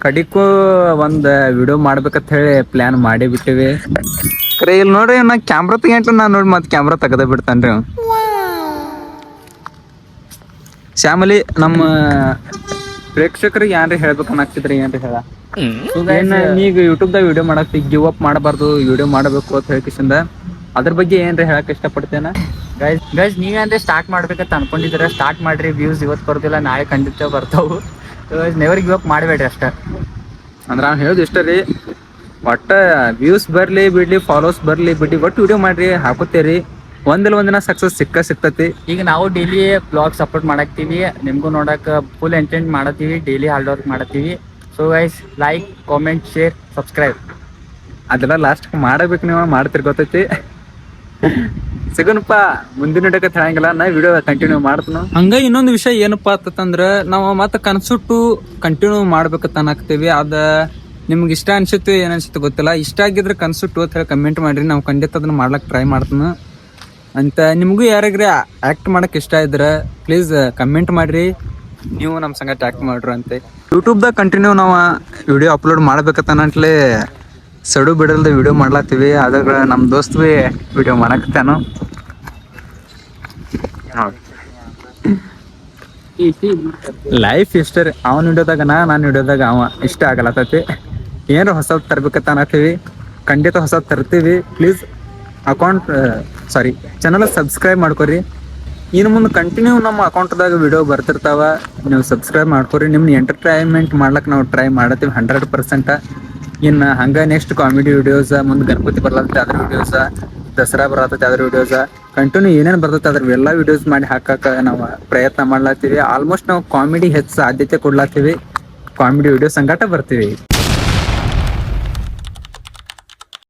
ಕಡಿಕು ಒಂದ್ ವಿಡಿಯೋ ಮಾಡ್ಬೇಕಂತ ಹೇಳಿ ಪ್ಲಾನ್ ಮಾಡಿ ಬಿಟ್ಟಿವಿ. ಕರೆ ಇಲ್ಲಿ ನೋಡ್ರಿ ನಾ ಕ್ಯಾಮ್ರಾ ತೆಗಿಂಟ ನಾ ನೋಡಿ ಮತ್ತೆ ಕ್ಯಾಮ್ರಾ ತೆಗದ ಬಿಡ್ತಾನ್ರಿ ಅವ. ಶ್ಯಾಮಲಿ ನಮ್ಮ ಪ್ರೇಕ್ಷಕರಿಗೆ ಏನ್ರಿ ಹೇಳ್ಬೇಕನ್ನ ಆಗ್ತಿದ್ರಿ ಏನ್ರಿ ಹೇಳ ಏನ್ ಈಗ ಯೂಟ್ಯೂಬ್ದಾಗ ವಿಡಿಯೋ ಮಾಡಕ್ ಗಿವ್ ಅಪ್ ಮಾಡಬಾರ್ದು ವಿಡಿಯೋ ಮಾಡಬೇಕು ಅಂತ ಹೇಳ್ಕಿಸಿಂದ ಅದ್ರ ಬಗ್ಗೆ ಏನ್ರಿ ಹೇಳಕ್ ಇಷ್ಟಪಡ್ತೇನ. ಗೈಸ್ ನೀವೇನ್ರಿ ಸ್ಟಾರ್ಟ್ ಮಾಡ್ಬೇಕಂತ ಅನ್ಕೊಂಡಿದ್ದೀರಾ ಸ್ಟಾರ್ಟ್ ಮಾಡ್ರಿ. ವ್ಯೂಸ್ ಇವತ್ತು ಬರ್ದಿಲ್ಲ ನಾಳೆ ಖಂಡಿತ ಬರ್ತಾವು. ನೆವರ್ ಗಿವ್ ಅಪ್ ಮಾಡಬೇಡ್ರಿ ಅಷ್ಟ. ಅಂದ್ರ ಅವ್ನು ಹೇಳುದು ಇಷ್ಟ ರೀ, ಒಟ್ಟ ವ್ಯೂಸ್ ಬರ್ಲಿ ಬಿಡ್ಲಿ ಫಾಲೋಸ್ ಬರ್ಲಿ ಬಿಡ್ಲಿ ಒಟ್ಟು ವಿಡಿಯೋ ಮಾಡ್ರಿ ಹಾಕೋತೇರಿ. ಒಂದಿನ ಸಕ್ಸಸ್ ಸಿಕ್ತತಿ. ಈಗ ನಾವು ಡೈಲಿ ಬ್ಲಾಗ್ ಸಪೋರ್ಟ್ ಮಾಡಾಕ್ತೀವಿ, ನಿಮ್ಗೂ ನೋಡಕ್ ಫುಲ್ ಎಂಟರ್ಟೈನ್ ಮಾಡತ್ತೀವಿ, ಡೈಲಿ ಹಾರ್ಡ್ ವರ್ಕ್ ಮಾಡತ್ತೀವಿ. So guys like comment share subscribe ಅದೆಲ್ಲ ಲಾಸ್ಟ್ ಮಾಡಬೇಕು, ನೀವು ಮಾಡ್ತಿರ್ ಗೊತ್ತೈತಿ. ಸಿಗೋಣಪ್ಪ ಮುಂದಿನ ವಿಡಿಯೋಕ್ಕೆ ಹೇಳಂಗಿಲ್ಲ, ನಾ ವಿಡಿಯೋ ಕಂಟಿನ್ಯೂ ಮಾಡ್ತನು. ಹಂಗ ಇನ್ನೊಂದು ವಿಷಯ ಏನಪ್ಪಾ ಅಂತಂದ್ರ ನಾವು ಮತ್ತೆ ಕನ್ಸುಟ್ಟು ಕಂಟಿನ್ಯೂ ಮಾಡ್ಬೇಕಂತ ಅನ್ನಾಕ್ತಿವಿ. ಅದ ನಿಮ್ಗೆ ಇಷ್ಟ ಅನ್ಸುತ್ತೆ ಏನ್ ಅನ್ಸುತ್ತೆ ಗೊತ್ತಿಲ್ಲ. ಇಷ್ಟ ಆಗಿದ್ರೆ ಕನ್ಸುಟ್ಟು ಅಂತ ಹೇಳಿ ಕಮೆಂಟ್ ಮಾಡ್ರಿ, ನಾವು ಖಂಡಿತ ಅದನ್ನ ಮಾಡ್ಲಕ್ ಟ್ರೈ ಮಾಡ್ತೀನಿ ಅಂತ. ನಿಮಗೂ ಯಾರಾಗ್ರಿ ಆಕ್ಟ್ ಮಾಡಕ್ ಇಷ್ಟ ಇದ್ರೆ ಪ್ಲೀಸ್ ಕಮೆಂಟ್ ಮಾಡ್ರಿ, ನೀವು ನಮ್ಮ ಸಂಗಟ ಆಕ್ಟ್ ಮಾಡ್ರಿ ಅಂತೆ. ಯೂಟ್ಯೂಬ್ದಾಗ ಕಂಟಿನ್ಯೂ ನಾವು ವಿಡಿಯೋ ಅಪ್ಲೋಡ್ ಮಾಡ್ಬೇಕಂತ ಅನ್ನಟ್ಲೆ ಸಡು ಬಿಡಲ್ದ ವಿಡಿಯೋ ಮಾಡ್ಲಾತೀವಿ. ಅದಾಗ ನಮ್ಮ ದೋಸ್ತ್ ಬಿ ವಿಡಿಯೋ ಮಾಡಕತ್ತಾನು. ಲೈಫ್ ಇಷ್ಟ ರೀ, ಅವನ ವಿಡಿಯೋದಾಗ ನಾನು ವಿಡಿಯೋದಾಗ ಅವ ಇಷ್ಟ ಆಗಲತ್ತೈತಿ. ಏನಾರ ಹೊಸದು ತರ್ಬೇಕಂತ ಅನ್ನತ್ತೀವಿ, ಖಂಡಿತ ಹೊಸದು ತರ್ತೀವಿ. ಪ್ಲೀಸ್ ಚಾನಲ್ ಸಬ್ಸ್ಕ್ರೈಬ್ ಮಾಡ್ಕೊರಿ. ಇನ್ನು ಮುಂದೆ ಕಂಟಿನ್ಯೂ ನಮ್ಮ ಅಕೌಂಟ್ದಾಗ ವಿಡಿಯೋ ಬರ್ತಿರ್ತಾವ, ನೀವು ಸಬ್ಸ್ಕ್ರೈಬ್ ಮಾಡ್ಕೊರಿ. ನಿಮ್ನ ಎಂಟರ್ಟೈನ್ಮೆಂಟ್ ಮಾಡ್ಲಕ್ಕೆ ನಾವು ಟ್ರೈ ಮಾಡತ್ತೀವಿ 100%. ಇನ್ನು ಹಂಗೆ ನೆಕ್ಸ್ಟ್ ಕಾಮಿಡಿ ವಿಡಿಯೋಸ್, ಮುಂದೆ ಗಣಪತಿ ಬರ್ಲತ್ತೆ ಅದ್ರ ವಿಡಿಯೋಸ, ದಸರಾ ಬರತ್ತೈತೆ ಅದ್ರ ವಿಡಿಯೋಸ, ಕಂಟಿನ್ಯೂ ಏನೇನು ಬರ್ತೈತೆ ಅದ್ರ ಎಲ್ಲ ವಿಡಿಯೋಸ್ ಮಾಡಿ ಹಾಕಕ್ಕೆ ನಾವು ಪ್ರಯತ್ನ ಮಾಡ್ಲತ್ತೀವಿ. ಆಲ್ಮೋಸ್ಟ್ ನಾವು ಕಾಮಿಡಿ ಹೆಚ್ಚು ಆದ್ಯತೆ ಕೊಡ್ಲತ್ತೀವಿ, ಕಾಮಿಡಿ ವಿಡಿಯೋ ಸಂಗಾಟ ಬರ್ತೀವಿ.